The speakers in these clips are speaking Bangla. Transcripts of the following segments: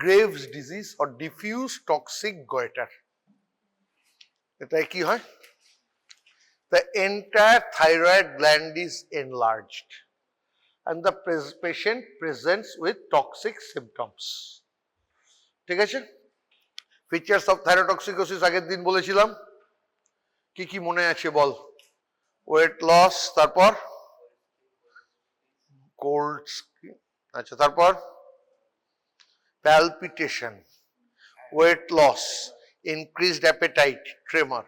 Graves disease or diffuse toxic goitre. এটাই কি হয়? The entire thyroid gland is enlarged and the patient presents with toxic symptoms. ঠিক আছে? ফিচার্স অফ থাইরোটক্সিকোসিস আগের দিন বলেছিলাম, কি কি মনে আছে বল? ওয়েট লস, তারপর কোল্ড, আচ্ছা তারপর palpitation, weight loss, increased appetite, tremor.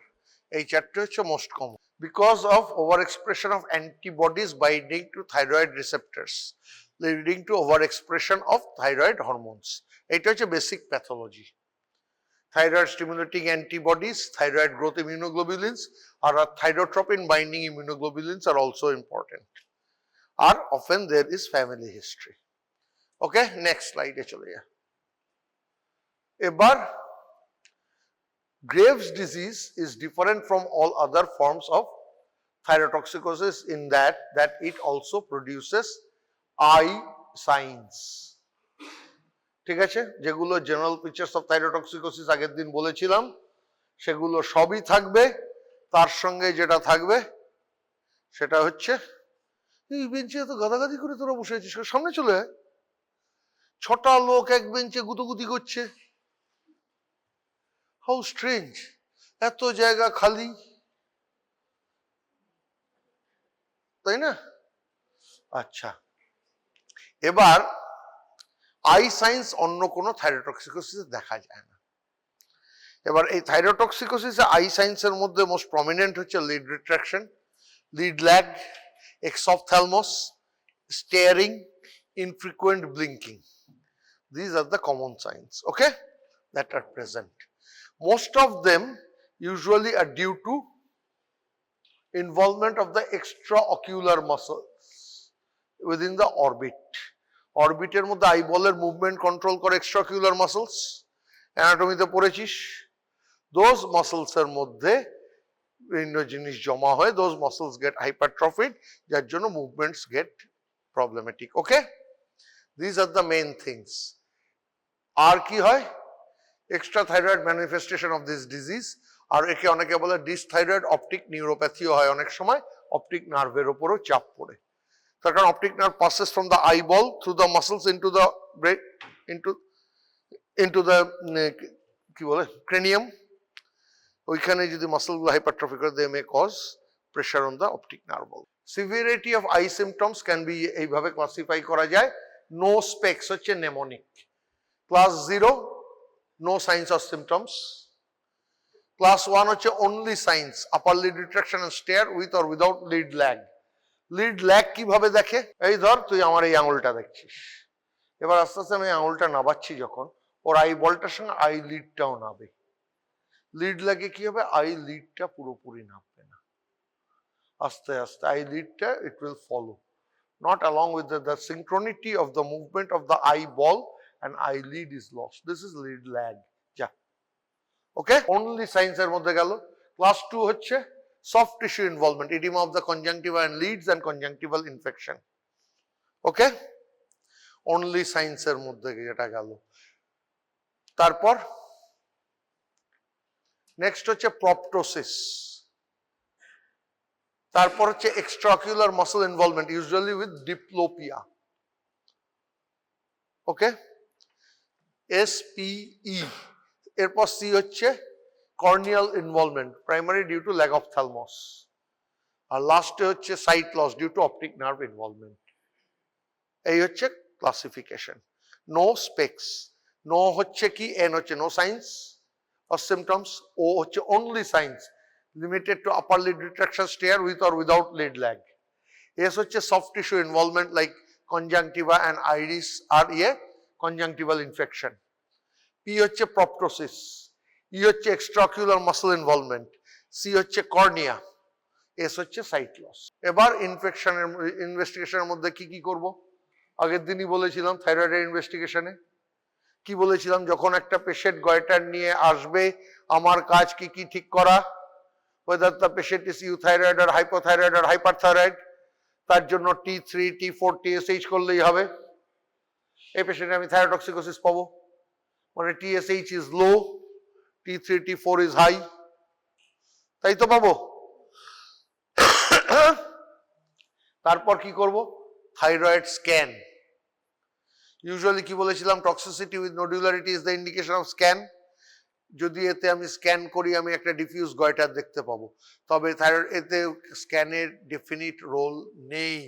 এই চারটে হচ্ছে most common because of over expression of antibodies binding to thyroid receptors leading to over expression of thyroid hormones. এইটা হচ্ছে basic pathology. Thyroid stimulating antibodies, thyroid growth immunoglobulins, or thyrotropin binding immunoglobulins are also important. Or often there is family history. Okay, next slide e chole ja. Ebar Graves' disease is different from all other forms of thyrotoxicosis in that it also produces eye signs. ঠিক আছে, যেগুলো জেনারেল ফিচার্স অফ থাইরোটক্সিকোসিস আগের দিন বলেছিলাম সেগুলো সবই থাকবে। তার সঙ্গে যেটা থাকবে সেটা হচ্ছে, এই বেঞ্চে এত গাদাগাদি করে তোরা বসে আছিস, সামনে চলে আয়। 6টা লোক এক বেঞ্চে গুতোগুতি করছে, হাউ স্ট্রেঞ্জ, এত জায়গা খালি, তাই না? আচ্ছা, এবার আই সাইন্স অন্য কোনো থাইরোটক্সিকোসিসে দেখা যায় না। এবার এই থাইরোটক্সিকোসিসে আই সাইন্সের মধ্যে মোস্ট প্রমিনেন্ট হচ্ছে lid retraction, lid lag, exophthalmos, staring, infrequent blinking. These are the common signs, okay, that are present. Most of them usually are due to involvement of the extraocular muscles within the orbit. অরবিটের মধ্যে আইবলের মুভমেন্ট কন্ট্রোল করে এক্সট্রাকিউলার মাসলস, অ্যানাটমিতে পড়েছিস। দোজ মাসলস এর মধ্যে বিভিন্ন জিনিস জমা হয়, দোজ মাসলস গেট হাইপারট্রফিড, যার জন্য movements get problematic. Okay, this are the main things. আর কি হয়? Extra thyroid manifestation of this disease, আর একে অনেকে বলে ডিসথাইরয়েড অপটিক নিউরোপ্যাথিও হয় অনেক সময়, অপটিক নার্ভের উপরও চাপ পড়ে। তার কারণ optic nerve passes from the eyeball through the muscles into the brain, into the কি বলে cranium. ওইখানে যদি মাসলগুলো হাইপারট্রফি করে, they may cause pressure on the optic nerve. Severity of eye symptoms can be এইভাবে ক্লাসিফাই করা যায়। নো স্পেক্স হচ্ছে mnemonic, class 0 no signs of symptoms, class 1 হচ্ছে only signs, upper lid retraction and stare with or without lid lag. Lid lag কিভাবে দেখে? এই ধর তুই আমার এই আঙুলটা দেখছিস, এবার আস্তে আস্তে আমি আঙুলটা নাবাচ্ছি, যখন ওর আই বলটার সঙ্গে আই লিডটাও নাবে। লিড ল্যাগে কি হবে? আই লিডটা পুরোপুরি নামবে না, আস্তে আস্তে আই লিডটা it will follow, not along with the synchronity of the movement of the eyeball and eyelid is lost. This is lead lag. Ja. Okay, only signs এর মধ্যে গেল। ক্লাস 2 হচ্ছে soft tissue involvement, edema of the conjunctiva and leads and conjunctival infection. Okay, only signs এর মধ্যে যেটা গেল। তারপর নেক্সট হচ্ছে প্রপটোসিস, তারপর হচ্ছে extraocular muscle involvement, usually with diplopia. Okay, SPE। এরপর সি হচ্ছে corneal involvement, primary due to lagophthalmos. আর লাস্টে হচ্ছে sight loss due to optic nerve involvement. এই হচ্ছে ক্লাসিফিকেশন। নো স্পেক্স, নো হচ্ছে কি, এন হচ্ছে নো সাইন্স অর সিমটমস, ও হচ্ছে only science limited to upper lid retraction, stare with or without lid lag. S হচ্ছে soft tissue involvement like conjunctiva and iris are conjunctival infection. P হচ্ছে proptosis, E হচ্ছে extraocular muscle involvement, C হচ্ছে cornea, S হচ্ছে sight loss. এবার ইনফেকশনের ইনভেস্টিগেশনের মধ্যে কি কি করব? আগের দিনই বলেছিলাম থাইরয়েডের ইনভেস্টিগেশনে কি বলেছিলাম, যখন একটা পেশেন্ট গয়টার নিয়ে আসবে আমার কাজ কি কি ঠিক করা, whether the patient is euthyroid or hypothyroid or hyperthyroid, তার জন্য T3, T4, TSH করলেই হবে। এই পেশেন্টে আমি থাইরোটক্সিকোসিস পাবো। মানে TSH is low, T3 T4 is high, তাই তো পাবো। তারপর কি করব, থাইরয়েড স্ক্যান। ইউজুয়ালি কি বলেছিলাম, toxicity with nodularity is the indication of scan. যদি এতে আমি স্ক্যান করি আমি একটা ডিফিউজ গয়টার দেখতে পাবো, তবে থাইরয়েড এতে স্ক্যানের ডেফিনিট রোল নেই,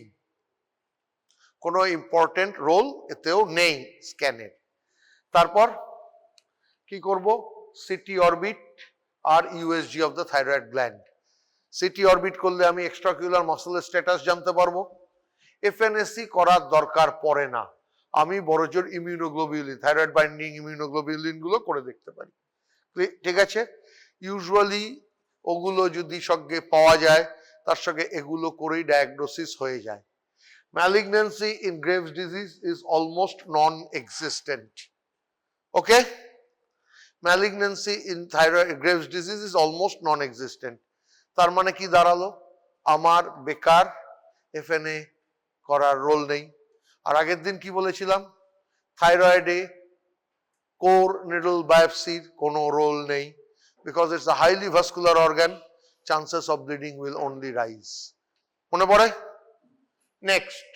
কোনো ইম্পর্টেন্ট রোল এতেও নেই স্ক্যানের। তারপর কি করব, সিটি অরবিট আর USG of the thyroid gland. CT orbit করলে আমি এক্সট্রাকিউলার মাসলের স্ট্যাটাস জানতে পারবো। এফএনএসসি করার দরকার পড়ে না, আমি বড়জোর ইমিউনোগ্লোবিউলিন, থাইরয়েড বাইন্ডিং ইমিউনোগ্লোবিউলিন গুলো করে দেখতে পারি। ঠিক আছে, ইউজুয়ালি ওগুলো যদি সঙ্গে পাওয়া যায় তার সঙ্গে এগুলো করেই ডায়াগনোসিস হয়ে যায়। Malignancy in Graves' disease is almost non-existent. Okay? Malignancy in Graves' disease is almost non-existent. তার মানে কি দাঁড়ালো, আমার বেকার এফএনএ করার রোল নেই। আর আগের দিন কি বলেছিলাম, থাইরয়েডে কোর নিডল বায়োপসির কোনো রোল নেই, because it's a highly vascular organ, chances of bleeding will only rise. মনে পড়ে? নেক্সট,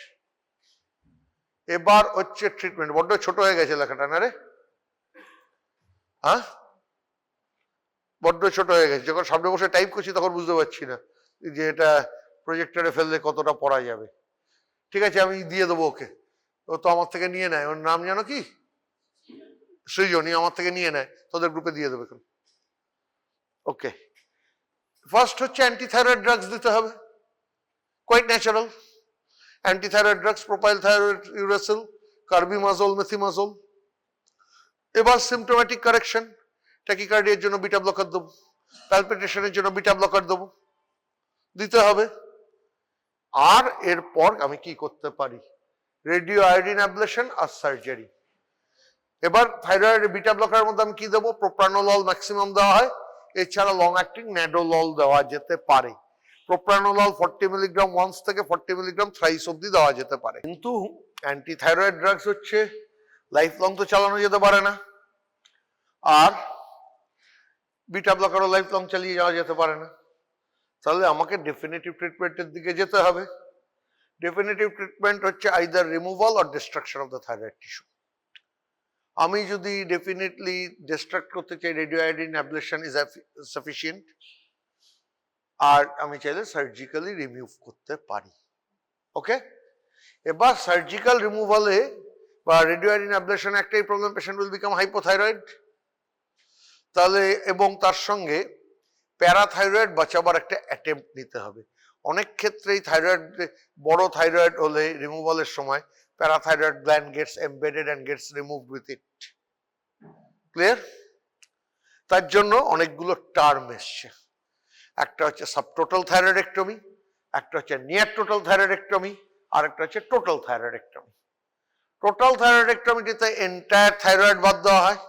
এবার হচ্ছে ট্রিটমেন্ট। বড্ড ছোট হয়ে গেছে লেখাটা না রে, হ্যাঁ বড্ড ছোট হয়ে গেছে। যখন সামনে বসে টাইপ করছি তখন বুঝতে পারছি না যে এটা প্রজেক্টরে ফেললে কতটা পড়া যাবে। ঠিক আছে, আমি দিয়ে দেবো ওকে, ও তো আমার থেকে নিয়ে নেয়। ওর নাম জানো কি? সৃজনী, আমার থেকে নিয়ে নেয়, তোদের গ্রুপে দিয়ে দেবে। ওকে, ফার্স্ট হচ্ছে অ্যান্টিথাইরয়েড ড্রাগস দিতে হবে, quite natural. Antithyroid drugs, propylthiouracil, carbimazole, methimazole. এবার সিমটোম্যাটিক কারেকশন, ট্যাকিকার্ডিয়ার জন্য বিটা ব্লকার দেবো, প্যালপিটেশনের জন্য বিটা ব্লকার দেবো, দিতে হবে। আর এরপর আমি কি করতে পারি, রেডিও আয়োডিন অ্যাবলেশন আর সার্জারি। এবার থাইরয়েড বিটা ব্লকারের মধ্যে আমি কি দেবো, প্রোপ্রানোলল ম্যাক্সিমাম দেওয়া হয়, এছাড়া লং অ্যাক্টিং ন্যাডোলল দেওয়া যেতে পারে। প্রোপ্রানোলল 40 মিলিগ্রাম ওয়ান্স থেকে 40 মিলিগ্রাম থ্রাইস অব্দি দেওয়া যেতে পারে। কিন্তু অ্যান্টিথাইরয়েড ড্রাগস হচ্ছে লাইফ লং তো চালানো যেতে পারে না, আর বিটা ব্লকারও লাইফ লং চালিয়ে যাওয়া যেতে পারে না। তাহলে আমাকে ডেফিনিটিভ ট্রিটমেন্টের দিকে যেতে হবে। ডেফিনিটিভ ট্রিটমেন্ট হচ্ছে either removal or destruction of the thyroid tissue. আমি যদি ডেফিনেটলি ডিস্ট্রাক্ট করতে চাই, radio iodine ablation is sufficient, আর আমি চাইলে সার্জিক্যালি রিমুভ করতে পারি। ওকে, এবার সার্জিক্যাল রিমুভালে বা রেডিও আয়োডিন অ্যাবলেশনে একটাই problem, patient will become hypothyroid. তাহলে এবং তার সঙ্গে প্যারাথাইরয়েড বাঁচাবার একটা অ্যাটেম্প্ট নিতে হবে। অনেক ক্ষেত্রেই থাইরয়েড, বড় থাইরয়েড হলে রিমুভালের সময় parathyroid gland gets embedded and gets removed with it. Clear? তার জন্য অনেকগুলো টার্ম এসছে, একটা হচ্ছে সাবটোটাল থাইরয়েডেক্টমি, একটা হচ্ছে নিয়ার টোটাল থাইরয়েডেক্টমি, আর একটা হচ্ছে টোটাল থাইরয়েডেক্টমি। টোটাল থাইরয়েডেক্টমিতে এন্টায়ার থাইরয়েড বাদ দেওয়া হয়।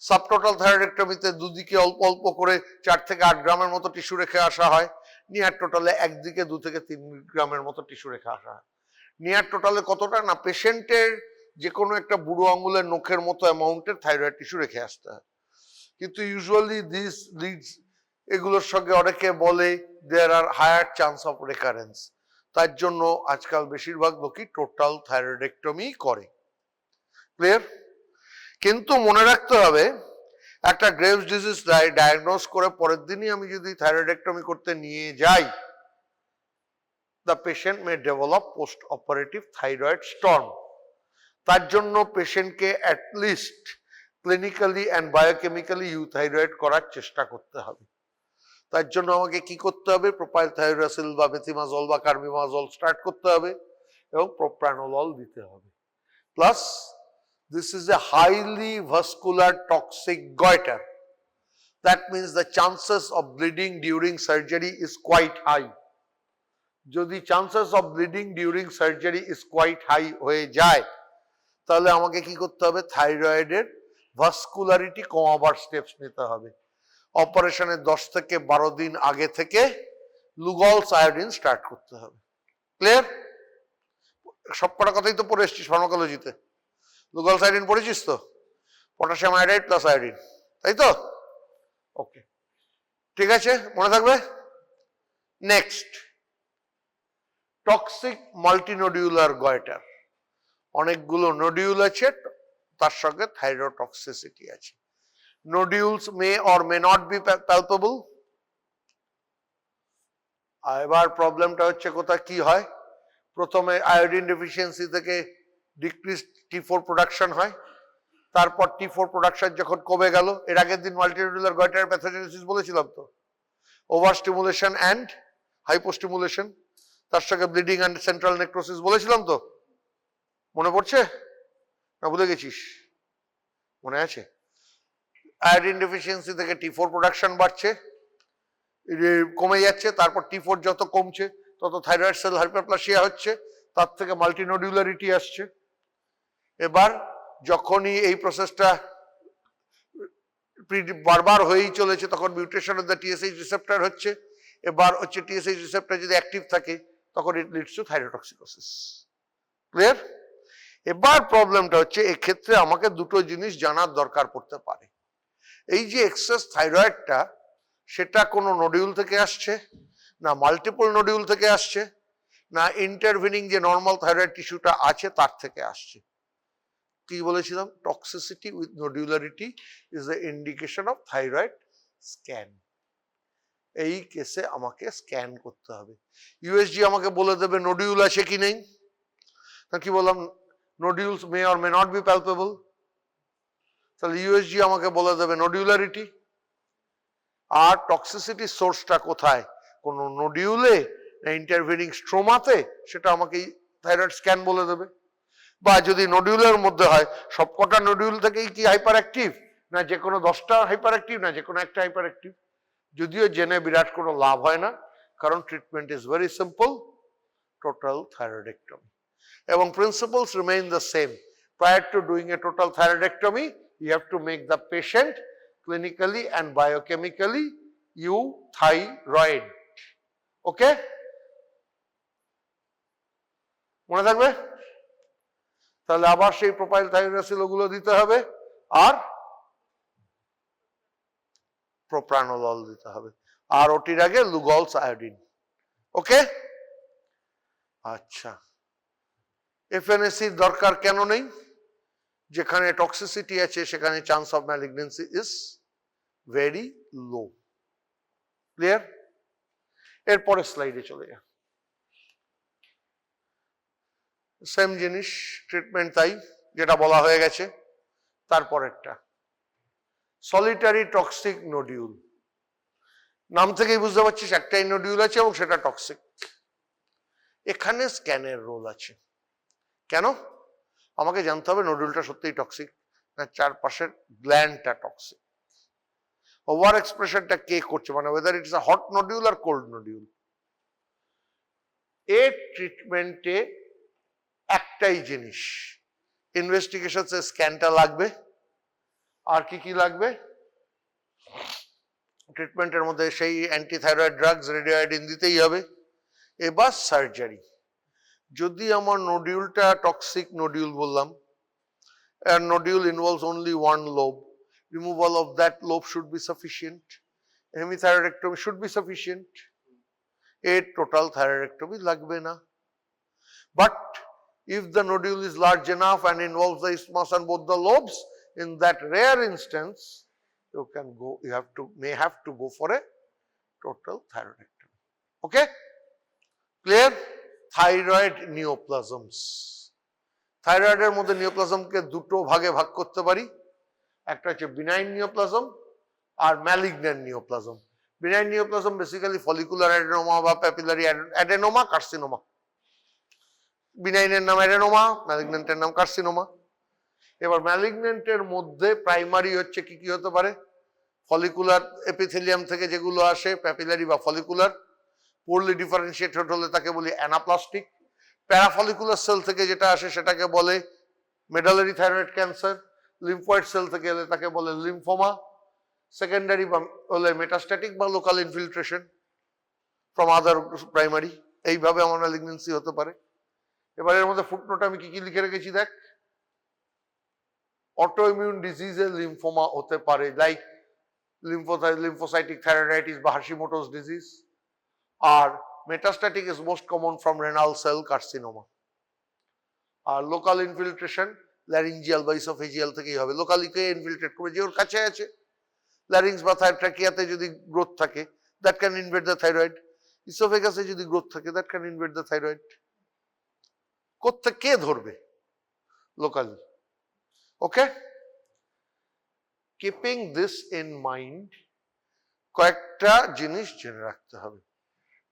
সাবটোটাল থাইরয়েডেক্টমিতে দুদিকে অল্প অল্প করে 4 থেকে 8 গ্রামের মতো টিস্যু রেখে আসা হয়। নিয়ার টোটালে একদিকে 2 থেকে 3 গ্রামের মতো টিস্যু রেখে আসা হয়। নিয়ার টোটালে কতটা না, পেশেন্টের যে কোনো একটা বুড়ো আঙুলের নখের মতো অ্যামাউন্টের থাইরয়েড টিস্যু রেখে আসতে হয়। কিন্তু ইউজুয়ালি দিস লিডস, এগুলোর সঙ্গে অনেকে বলে দেয়ার আর হায়ার চান্স অফ রেকারেন্স। তার জন্য আজকাল বেশিরভাগ লোকই টোটাল থাইরয়েডেক্টমি করে। ক্লিয়ার? কিন্তু মনে রাখতে হবে, একটা গ্রেভস ডিজিজ ডায়াগনোজ করে পরের দিনই আমি যদি থাইরয়েডেক্টমি করতে নিয়ে যাই, the patient may develop post-operative thyroid storm. তার জন্য পেশেন্টকে অ্যাটলিস্ট ক্লিনিক্যালি অ্যান্ড বায়োকেমিক্যালি ইউথাইরয়েড করার চেষ্টা করতে হবে। তার জন্য আমাকে কি করতে হবে, প্রোপাইল থাইরোসিল বা মেথিমাজল বা কার্বিমাজল স্টার্ট করতে হবে এবং প্রোপ্রানোলল দিতে হবে। Plus this is a highly vascular toxic goiter. That means the chances of bleeding during surgery is quite high. যদি chances of bleeding during surgery is quite high হয়ে যায়, তাহলে আমাকে কি করতে হবে, থাইরয়েডের ভাস্কুলারিটি কমাবার স্টেপস নিতে হবে। অপারেশনের 10 থেকে 12 দিন আগে থেকে লুগলস আয়োডিন স্টার্ট করতে হবে। ক্লিয়ার? সবকটা কথাই তো পড়ে এসছিস ফার্মাকোলজিতে। লুগলস আয়োডিন পড়েছিস তো? পটাশিয়াম আয়োডাইড প্লাস আয়োডিন, তাই তো? ওকে, ঠিক আছে, মনে থাকবে। Next, toxic multinodular goitre. অনেকগুলো নোডিউল আছে, তার সঙ্গে থাইরোটক্সিসিটি আছে। Nodules may or may not be palpable. এবার প্রবলেমটা হচ্ছে কোথায় কি হয়, প্রথমে আয়োডিন ডেফিসিয়েন্সি থেকে ডিক্রিজ T4 প্রোডাকশন হয়, তারপর T4 প্রোডাকশন যখন কমে গেল, এর আগের দিন মাল্টিনোডুলার গয়টার প্যাথোজেনেসিস বলেছিলাম তো, ওভার স্টিমুলেশন অ্যান্ড হাইপোস্টিমুলেশন, তার সঙ্গে ব্লিডিং অ্যান্ড সেন্ট্রাল নেক্রোসিস বলেছিলাম তো, মনে পড়ছে না ভুলে গেছিস? মনে আছে? আয়োডিন ডেফিসিয়েন্সি থেকে T4 প্রোডাকশন বাড়ছে, কমে যাচ্ছে, তারপর T4 যত কমছে তত থাইরয়েড সেল হাইপারপ্লাসিয়া হচ্ছে, তার থেকে মাল্টিনোডিউলারিটি আসছে। এবার যখনই এই প্রসেসটা বারবার হয়েই চলেছে, তখন mutation of the TSH receptor হচ্ছে। এবার হচ্ছে TSH রিসেপ্টর যদি অ্যাক্টিভ থাকে তখন it leads to thyrotoxicosis. Clear? এবার প্রবলেমটা হচ্ছে এক্ষেত্রে আমাকে দুটো জিনিস জানার দরকার পড়তে পারে। এই যে এক্সেস থাইরয়েডটা, সেটা কোনো নোডিউল থেকে আসছে না মাল্টিপল নোডিউল থেকে আসছে, না ইন্টারভিনিং যে নর্মাল থাইরয়েড টিস্যুটা আছে তার থেকে আসছে। কি বলেছিলাম? Toxicity with nodularity is the indication of thyroid scan. এই কেসে আমাকে স্ক্যান করতে হবে। ইউএসজি আমাকে বলে দেবে নোডিউল আছে কি নেই। কি বললাম? Nodules may or may not be palpable. তাহলে ইউএসজি আমাকে বলে দেবে নোডিউলারিটি। আর টক্সিসিটি সোর্সটা কোথায়, কোন নোডিউলে না ইন্টারভিনিং স্ট্রোমাতে, সেটা আমাকে থাইরয়েড স্ক্যান বলে দেবে। বা যদি নোডিউলের মধ্যে হয়, সবকটা নোডিউল থেকেই কি হাইপার অ্যাক্টিভ, না যে কোনো 10টা হাইপার অ্যাক্টিভ, না যে কোনো একটা হাইপার অ্যাক্টিভ। যদিও জেনে বিরাট কোনো লাভ হয় না, কারণ treatment is very simple, total thyroidectomy. এবং principles remain the same. Prior to doing a total thyroidectomy, you have to make the patient clinically and biochemically euthyroid. Okay? মনে থাকবে? তাহলে আবার সেই প্রোপাইল থাইরোসিল ওগুলো দিতে হবে, আর প্রোপ্রানোলল দিতে হবে, আর ওটির আগে লুগলস আয়োডিন। ওকে? আচ্ছা, এফএনএসি দরকার কেন নেই? যেখানে টক্সিসিটি আছে সেখানে chance of malignancy is very low. Clear? এরপরে স্লাইডে চলে যায়। সেম জিনিস, ট্রিটমেন্ট তাই, যেটা বলা হয়ে গেছে। তারপরেরটা সলিটারি টক্সিক নোডিউল। নাম থেকেই বুঝতে পারছিস একটাই নোডিউল আছে এবং সেটা টক্সিক। এখানে স্ক্যানের রোল আছে। কেন? আমাকে জানতে হবে নোডিউলটা সত্যিই টক্সিক না চারপাশের গ্ল্যান্ডটা টক্সিক। ওভার এক্সপ্রেশনটা কে করছে, মানে whether it is a hot nodule আর কোল্ড নোডিউল। এর ট্রিটমেন্টে একটাই জিনিস, ইনভেস্টিগেশন স্ক্যানটা লাগবে। আর কি কি লাগবে? ট্রিটমেন্টের মধ্যে সেই অ্যান্টিথাইরয়েড ড্রাগস, রেডিওআয়োডিন দিতেই হবে। এবার সার্জারি। যদি আমার নোডিউলটা টক্সিক নোডিউল বললাম, and nodule involves only one lobe, removal of that lobe should be sufficient. Hemithyroidectomy should be sufficient. A total thyroidectomy lagbe na. But if the nodule is large enough and involves the isthmus and both the lobes, in that rare instance you may have to go for a total thyroidectomy. Okay? Clear? Thyroid neoplasms. থাইরয়েডের মধ্যে নিওপ্লাজমকে দুটো ভাগে ভাগ করতে পারি, একটা হচ্ছে বিনাইন নিওপ্লাজম আর malignant neoplasm. Benign neoplasm basically follicular adenoma বা প্যাপিলারি অ্যাডেনোমা, কার্সিনোমা। বিনাইনের নাম অ্যাডেনোমা, ম্যালিগন্যান্টের নাম কার্সিনোমা। এবার ম্যালিগন্যান্টের মধ্যে প্রাইমারি হচ্ছে কি কি হতে পারে? ফলিকুলার এপিথেলিয়াম থেকে যেগুলো আসে, প্যাপিলারি বা ফলিকুলার। পোরলি ডিফারেন্সিয়েটেড হলে তাকে বলি অ্যানাপ্লাস্টিক। প্যারাফলিকুলার সেল থেকে যেটা আসে সেটাকে বলে মেডালারি থাইরয়েড ক্যান্সার। লিম্ফয়েড সেল থেকে এলে তাকে বলে লিম্ফোমা। সেকেন্ডারি হলে মেটাস্ট্যাটিক বা local infiltration from other primary. এইভাবে আমার ম্যালিগন্যান্সি হতে পারে। এবার এর মধ্যে ফুটনোট আমি কি কি লিখে রেখেছি দেখ। অটোইমিউন ডিজিজে লিম্ফোমা হতে পারে, লাইক lymphocytic thyroiditis বা হাশিমোটোস ডিজিজ। আর metastatic is most common from renal cell carcinoma. আর লোকাল ইনফিল্ট্রেশন ল্যারিঞ্জিয়াল বা ইসোফেজিয়াল থেকেই হবে। লোকালি কে ইনফিল্ট্রেট করবে, যে ওর কাছে আছে। ল্যারিংস বা ট্রাকিয়াতে যদি গ্রোথ থাকে, that can invade the thyroid. ইসোফেগাসে যদি গ্রোথ থাকে, that can invade the thyroid. কোত্থেকে কে ধরবে? Locally. Okay, keeping this in mind, কয়েকটা জিনিস জেনে রাখতে হবে।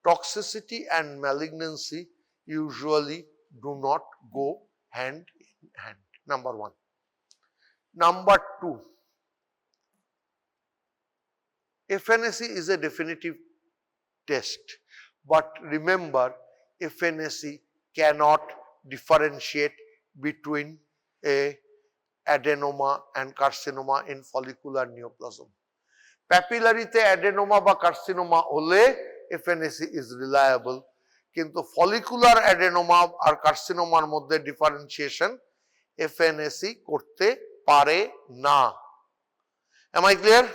Toxicity and malignancy usually do not go hand in hand. Number 1. Number 2, FNAC is a definitive test, but remember FNAC cannot differentiate between a adenoma and carcinoma in follicular neoplasm. Papillary-te adenoma বা carcinoma হলে FNAC is reliable, কিন্তু ফলিকুলার অ্যাডেনোমা আর কার্সিনোমার মধ্যে ডিফারেন্সিয়েশন FNAC করতে পারে না। Am I clear?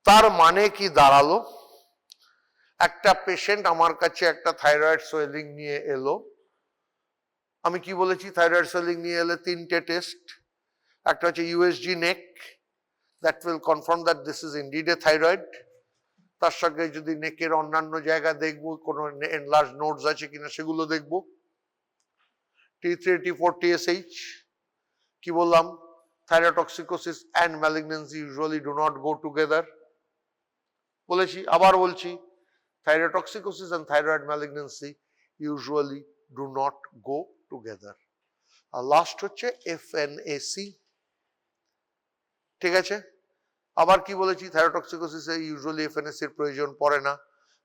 তার মানে কি দাঁড়ালো? একটা পেশেন্ট আমার কাছে একটা থাইরয়েড সোয়েলিং নিয়ে এলো। আমি কি বলেছি? থাইরয়েড সোয়েলিং নিয়ে এলে 3টে টেস্ট। একটা হচ্ছে USG neck, that will confirm that this is indeed A thyroid. তার সঙ্গে যদি নেকের অন্যান্য জায়গা দেখবো, কোনো এনলার্জ নোডস আছে কিনা সেগুলো দেখবো। T3, T4, TSH। কি বললাম? Thyrotoxicosis and malignancy usually do not go together. বলেছি, আবার বলছি, thyrotoxicosis and thyroid malignancy usually do not go together. আর লাস্ট হচ্ছে FNAC। ঠিক আছে? আবার কি বলেছি? থাইরোটক্সিকোসিসে ইউজুয়ালি FNAC এর প্রয়োজন পড়ে না,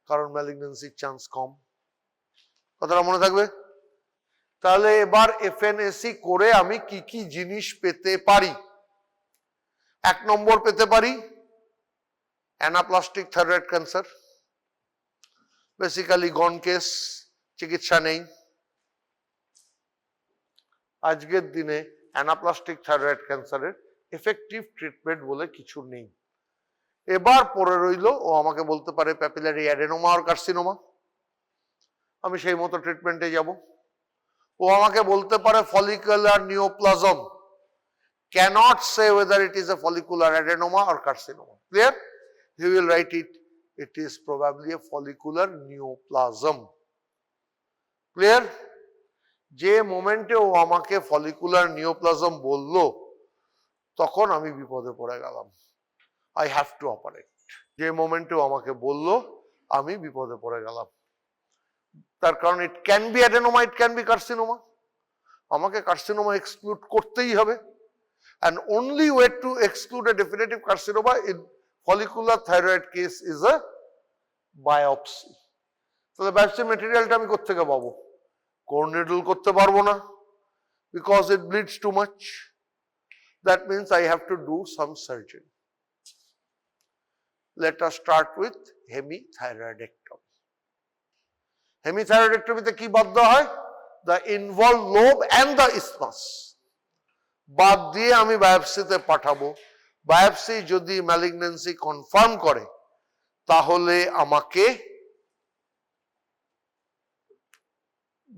কারণ ম্যালিগন্যান্সির চান্স কম। কথাটা মনে থাকবে? তাহলে এবার FNAC করে আমি কি কি জিনিস পেতে পারি? 1 নম্বর পেতে পারি অ্যানাপ্লাস্টিক থাইরয়েড ক্যান্সার, বেসিক্যালি গন কেস, চিকিৎসা নেই। আজকের দিনে অ্যানাপ্লাস্টিক থাইরয়েড ক্যান্সারের এফেক্টিভ ট্রিটমেন্ট বলে কিছু নেই। এবার পরে রইল, ও আমাকে বলতে পারে প্যাপিলারি অ্যাডেনোমা আর কার্সিনোমা, আমি সেই মতো ট্রিটমেন্টে যাব। ও আমাকে বলতে পারে follicular neoplasm, cannot say whether it is a follicular adenoma or carcinoma. Clear? He will write it is probably a follicular neoplasm. Clear? যে মোমেন্টে ও আমাকে ফলিকুলার নিওপ্লাজম বললো, তখন আমি বিপদে পড়ে গেলাম। I have to operate. যে মোমেন্টে ও আমাকে বললো, আমি বিপদে পড়ে গেলাম। তার কারণ it can be adenoma, it can be carcinoma. আমাকে কার্সিনোমা এক্সক্লুড করতেই হবে। And only way to exclude a definitive carcinoma in follicular thyroid case is a biopsy. তাহলে বায়োপসি ম্যাটেরিয়ালটা আমি কোত্থেকে পাবো? কোর নিডল করতে পারবো না, because it bleeds too much. That means I have to do some surgery. Let us start with hemithyroidectomy. হেমিথাইরয়েডেক্টমিতে কি বাদ দেওয়া হয়? The involved lobe and the isthmus বাদ দিয়ে আমি বায়োপসিতে পাঠাবো। বায়োপসি যদি ম্যালিগন্যান্সি কনফার্ম করে, তাহলে আমাকে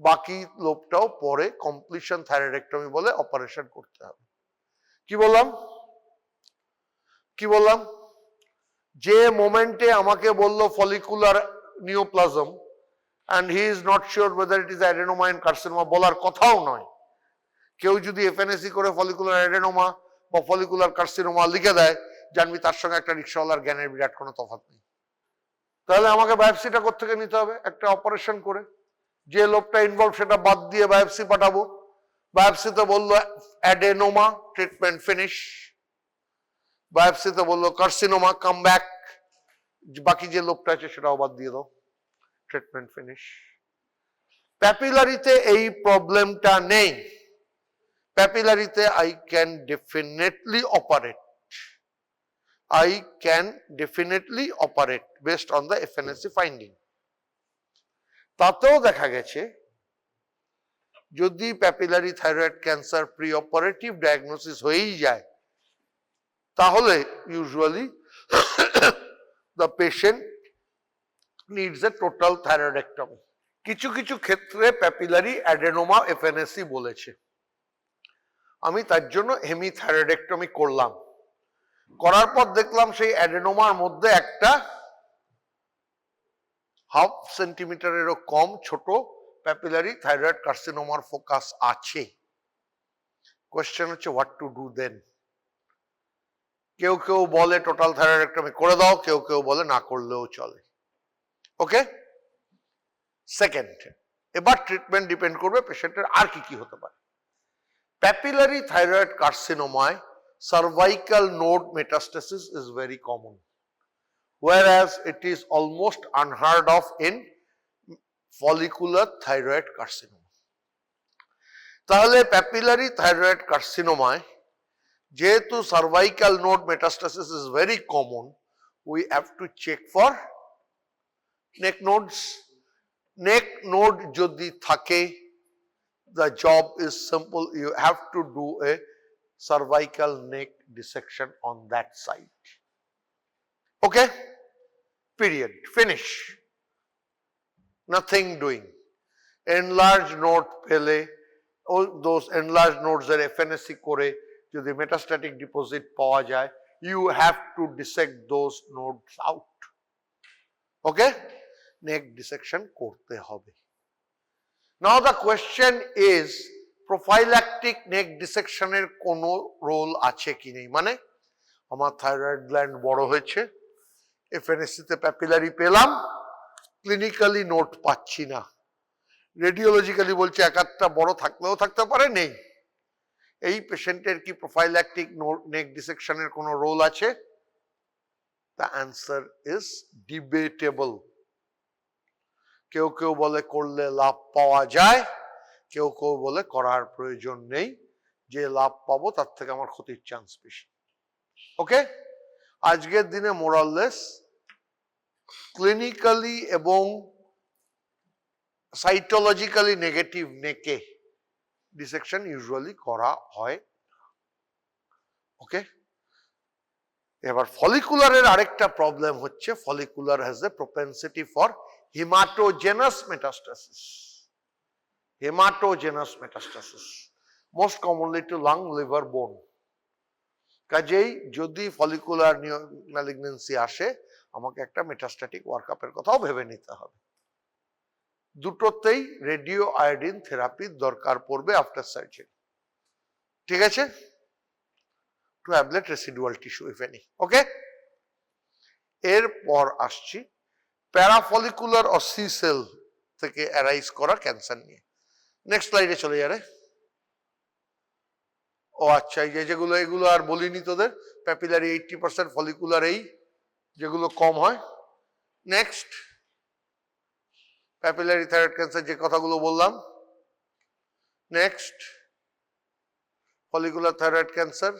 বাকি লোবটাও পরে কমপ্লিশন থাইরয়েডেক্টমি বলে অপারেশন করতে হবে। কি বললাম? কি বললাম? যে মোমেন্টে আমাকে বললো follicular neoplasm and he is not sure whether it is adenoma and carcinoma, বলার কথাও নয়। কেউ যদি FNAC করে ফলিকুলার অ্যাডেনোমা বা ফলিকুলার কার্সিনোমা লিখে দেয়, জানবি তার সঙ্গে একটা রিক্সাওয়ালার জ্ঞানের বিরাট কোনো তফাৎ নেই। তাহলে আমাকে বায়োপসিটা কোত্থেকে নিতে হবে? একটা অপারেশন করে যে লোকটা ইনভলভ সেটা বাদ দিয়ে বায়োপসি পাঠাবো। বায়োপসিতে বললো অ্যাডেনোমা, ট্রিটমেন্ট ফিনিশ। বায়োপসিতে বললো কার্সিনোমা, কাম ব্যাক। বাকি যে লোকটা আছে সেটাও বাদ দিয়ে দাও, ট্রিটমেন্ট ফিনিশ। প্যাপিলারিতে এই প্রবলেমটা নেই। প্যাপিলারিতে I can definitely operate. I can definitely operate based on the FNAC finding. তাতেও দেখা গেছে যদি papillary thyroid cancer pre operative diagnosis হয়েই যায় তাহলে usually the patient needs a total thyroidectomy. কিছু কিছু ক্ষেত্রে প্যাপিলারি অ্যাডেনোমা এফএনএসি বলেছে, আমি তার জন্য হেমিথাইরয়েডেক্টমি করলাম, করার পর দেখলাম সেই অ্যাডেনোমার মধ্যে একটা 1/2 সেন্টিমিটারেরও কম ছোট প্যাপিলারি থাইরয়েড কার্সিনোমার ফোকাস আছে। কোয়েশ্চেন হচ্ছে হোয়াট টু ডু দেন। কেউ কেউ বলে টোটাল থাইরয়েডেক্টমি করে দাও, কেউ কেউ বলে না করলেও চলে। ওকে, সেকেন্ড, এবার ট্রিটমেন্ট ডিপেন্ড করবে পেশেন্টের আর কি কি হতে পারে। প্যাপিলারি থাইরয়েড কার্সিনোমায় cervical node metastasis is very common, whereas it is almost unheard of in follicular thyroid carcinoma. তাহলে প্যাপিলারি থাইরয়েড কার্সিনোমায় যেহেতু cervical node metastasis is very common, we have to check for neck nodes. Neck node যদি থাকে, the job is simple, you have to do a cervical neck dissection on that side. Okay, period, finish, nothing doing. Enlarged node পেলে those enlarged nodes এর FNSC করে যদি metastatic deposit পাওয়া যায়, you have to dissect those nodes out. Okay, neck dissection করতে হবে। Now the question is, prophylactic neck ডিসেকশনের কোনো রোল আছে কি নেই? মানে আমার থাইরয়েড গ্ল্যান্ড বড় হয়েছে, এফএনএসসি তে প্যাপিলারি পেলাম, ক্লিনিক্যালি নোট পাচ্ছি না, রেডিওলজিক্যালি বলছে এক একটা বড় থাকলেও থাকতে পারে, নেই। এই পেশেন্টের কি প্রোফাইল্যাকটিক নেক ডিসেকশনের কোনো রোল আছে? The answer is debatable. কেউ কেউ বলে করলে লাভ পাওয়া যায়, কেউ কেউ বলে করার প্রয়োজন নেই, যে লাভ পাবো তার থেকে আমার ক্ষতির চান্স বেশি। ওকে, আজকের দিনে মোরাললেস ক্লিনিক্যালি এবং সাইটোলজিক্যালি নেগেটিভ নেকে ডিসেকশন ইউজুয়ালি করা হয়। ওকে, এবার ফলিকুলারের আরেকটা প্রবলেম হচ্ছে, follicular has a propensity for haematogenous metastasis. Hematogenous metastasis, most commonly to lung, liver, bone. কাজেই যদি ফলিকুলার ম্যালিগন্যান্সি আসে, আমাকে একটা মেটাস্ট্যাটিক ওয়ার্কআপের কথাও ভেবে নিতে হবে। দুটোতেই রেডিও আয়োডিন থেরাপির দরকার পড়বে আফটার সার্জারি। ঠিক আছে, to ablate residual tissue if any. Okay, এরপর আসছি প্যারাফলিকুলার ও সি সেল থেকে অ্যারাইজ করা ক্যান্সার নিয়ে। নেক্সট স্লাইডে চলে যাবে। ও আচ্ছা, এই যেগুলো এগুলো আর বলিনি তোদের, প্যাপিলারি 80%, ফলিকুলার এই যেগুলো কম হয়। নেক্সট প্যাপিলারি থাইরয়েড ক্যান্সার যে কথাগুলো বললাম। Next follicular thyroid cancer.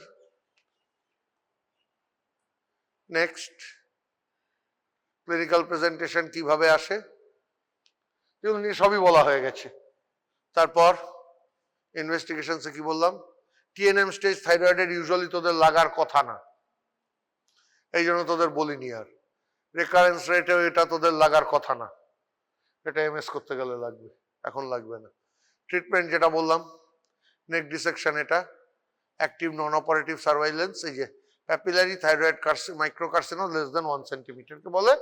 Next clinical presentation কিভাবে আসে, এগুলো নিয়ে সবই বলা হয়ে গেছে। তারপর ইনভেস্টিগেশনসে কি বললাম, টিএনএম স্টেজ থাইরয়েডের ইউজুয়ালি তোদের লাগার কথা না, এই জন্য তোদের বলিনি। আর রেকারেন্স রেটেও এটা তোদের লাগার কথা না, এটা এমএস করতে গেলে লাগবে, এখন লাগবে না। ট্রিটমেন্ট যেটা বললাম, নেক ডিসেকশন, এটা অ্যাক্টিভ নন অপারেটিভ সার্ভাইলেন্স। এই যে প্যাপিলারি থাইরয়েড মাইক্রোকার্সিনো লেস দেন 1 সেন্টিমিটারকে বলে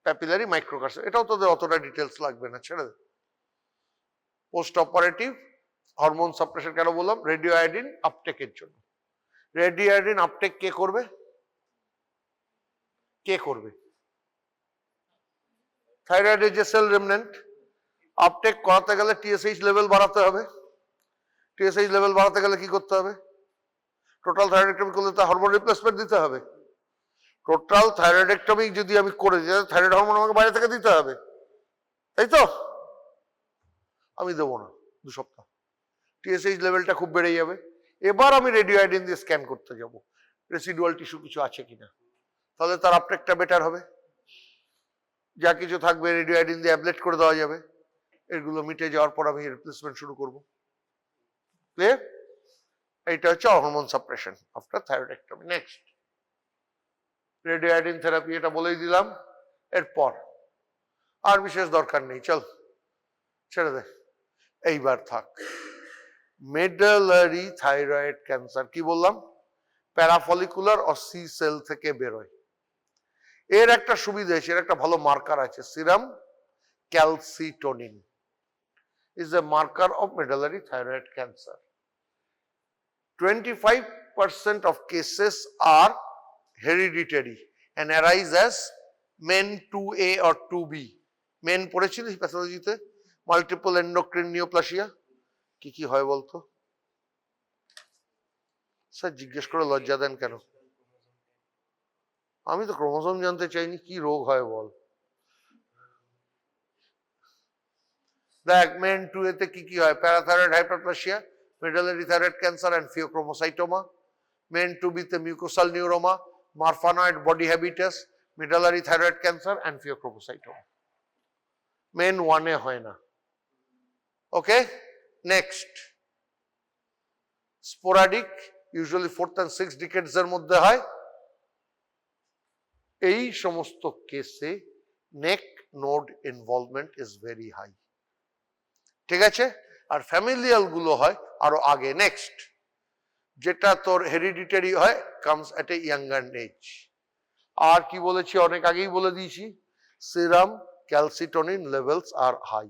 প্যাপিলারি মাইক্রোকার্সিনো, এটাও তোদের অতটা ডিটেলস লাগবে না, ছেড়ে দে। পোস্ট অপারেটিভ হরমোন সাপ্রেশন কেন বললাম, রেডিও আয়োডিন আপটেকের জন্য। রেডিও আয়োডিন আপটেক কে করবে? কে করবে? থাইরয়েডের যে সেল রেমনেন্ট, আপটেক করাতে গেলে টিএসএইচ লেভেল বাড়াতে হবে। টিএসএইচ লেভেল বাড়াতে গেলে কি করতে হবে? টোটাল থাইরয়েডেক্টমি করলে তো হরমোন রিপ্লেসমেন্ট দিতে হবে। টোটাল থাইরয়েডেক্টমি যদি আমি করে দিই, থাইরয়েড হরমোন আমাকে বাইরে থেকে দিতে হবে, তাই তো? আমি দেবো না 2 সপ্তাহ, টিএসএইচ লেভেলটা খুব বেড়ে যাবে। এবার আমি রেডিও আয়োডিন দিয়ে স্ক্যান করতে যাব রেসিডুয়াল টিস্যু কিছু আছে কিনা, তাহলে তার আপটেকটা বেটার হবে। যা কিছু থাকবে রেডিও আয়োডিন দিয়ে অ্যাবলেট করে দেওয়া যাবে। এগুলো মিটে যাওয়ার পর আমি রিপ্লেসমেন্ট শুরু করব। ক্লিয়ার? এইটা হচ্ছে hormone suppression after thyroidectomy. Next radioiodine therapy, এটা বলেই দিলাম। এরপর আর বিশেষ দরকার নেই, চল ছেড়ে দে। এইবার থাক মেডালারি থাইরয়েড ক্যান্সার। কি বললাম? প্যারাফলিকুলার ও সি সেল থেকে বেরোয়। এর একটা সুবিধা আছে, এর একটা ভালো মার্কার আছে, serum calcitonin is a marker of medullary thyroid cancer. 25% of cases are hereditary and arise as MEN 2A or 2B. MEN পড়েছিলিস প্যাথোলজিতে? Multiple endocrine neoplasia. কি কি হয় বলতো? স্যার জিজ্ঞেস করে লজ্জা দেন কেন? আমি তো ক্রোমোসোম জানতে চাইনি, কি রোগ হয় বল। দেখ MEN 2A তে কি কি হয়? Parathyroid hyperplasia, medullary thyroid cancer and phaeochromocytoma. MEN 2B তে mucosal neuroma, marfanoid body habitus, medullary thyroid cancer and phaeochromocytoma. MEN 1 এ হয় না। Okay, next sporadic, usually 4th and 6th decades এর মধ্যে হয়। এই সমস্ত কেসে neck node involvement is very high. ঠিক আছে? আর ফ্যামিলিয়াল গুলো হয় আরো আগে। নেক্সট যেটা তোর হেরিডিটারি হয়, comes at a younger age. আর কি বলেছি? অনেক আগেই বলে দিয়েছি, serum calcitonin levels are high.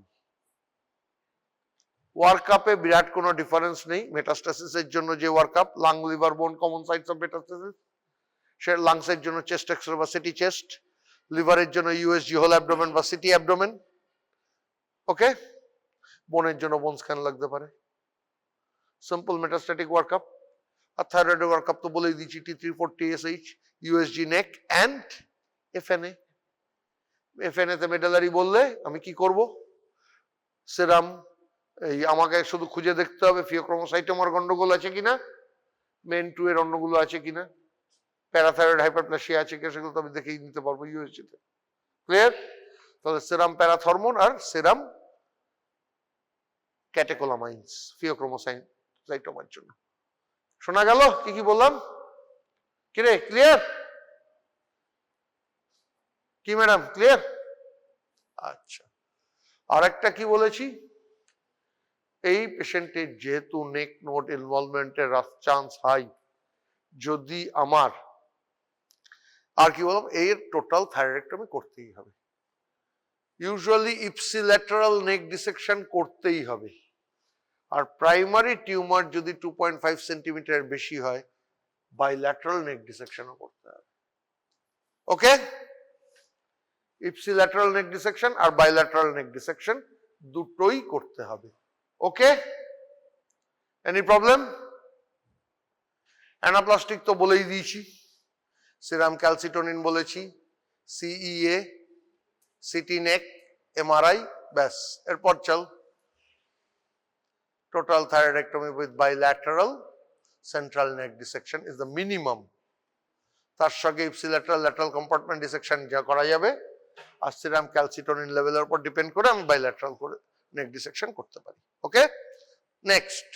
ওয়ার্কআপে বিরাট কোনো ডিফারেন্স নেই। মেটাস্টাসিসের জন্য যে workup, lung liver bone common sites of metastasis, সে লাংসের জন্য চেস্ট এক্সরে বা সিটি চেস্ট, লিভারের জন্য ইউএসজি হোল অ্যাবডোমেন বা সিটি অ্যাবডোমেন। ওকে, বোনের জন্য বোন স্ক্যান লাগতে পারে। Simple metastatic workup. আর থাইরয়েড ওয়ার্কআপ তো বলেই দিচ্ছি, T3, 4TSH, USG neck and এফএনএ। এফএনএ তে মেডালারি বললে আমি কি করব? সেরাম, এই আমাকে শুধু খুঁজে দেখতে হবে ফিওক্রোমোসাইটোমার গন্ডগোল আছে কিনা, MEN 2 এর অন্যগুলো আছে কিনা, প্যারাথাইরয়েড হাইপারপ্লাসিয়া আছে কিনা, সেগুলো তো আমি দেখেই নিতে পারবো ইউএসজি তে। ক্লিয়ার? তাহলে সেরাম প্যারাথরমোন আর সেরাম ক্যাটেকোলামাইন্স ফিওক্রোমোসাইটোমার জন্য। শোনা গেল কি কি বললাম? কিরে ক্লিয়ার? কি ম্যাডাম ক্লিয়ার? আচ্ছা, আর একটা কি বলেছি? এই পেশেন্টের যেহেতু নেক নোড ইনভলভমেন্টের চান্স হাই, যদি আমার আর কি বললাম, এর টোটাল থাইরয়েডেক্টমি করতেই হবে। ইউজুয়ালি ইপসিল্যাটারাল নেক ডিসেকশন করতেই হবে। আর প্রাইমারি টিউমার যদি 2.5 সেন্টিমিটার বেশি হয়, বাইল্যাটারাল নেক ডিসেকশনও করতে হবে। ওকে, ইপসিল্যাটারাল নেক ডিসেকশন আর বাইল্যাটারাল নেক ডিসেকশন দুটোই করতে হবে। ওকে, এনি প্রবলেম? অ্যানাপ্লাস্টিক তো বলেই দিয়েছি, সিরাম ক্যালসিটোনিন বলেছি, সিইএ, সিটি নেক, এমআরআই, ব্যাস। এরপর চল total thyroidectomy with bilateral central neck dissection is the minimum. তার সঙ্গে ইপসিল্যাটারাল ল্যাটারাল কম্পার্টমেন্ট ডিসেকশন যা করা যাবে, আর সিরাম ক্যালসিটোনিন লেভেলের উপর ডিপেন্ড করে আমি বাইল্যাটারাল করে নেক ডিসেকশন করতে পারি। ওকে, নেক্সট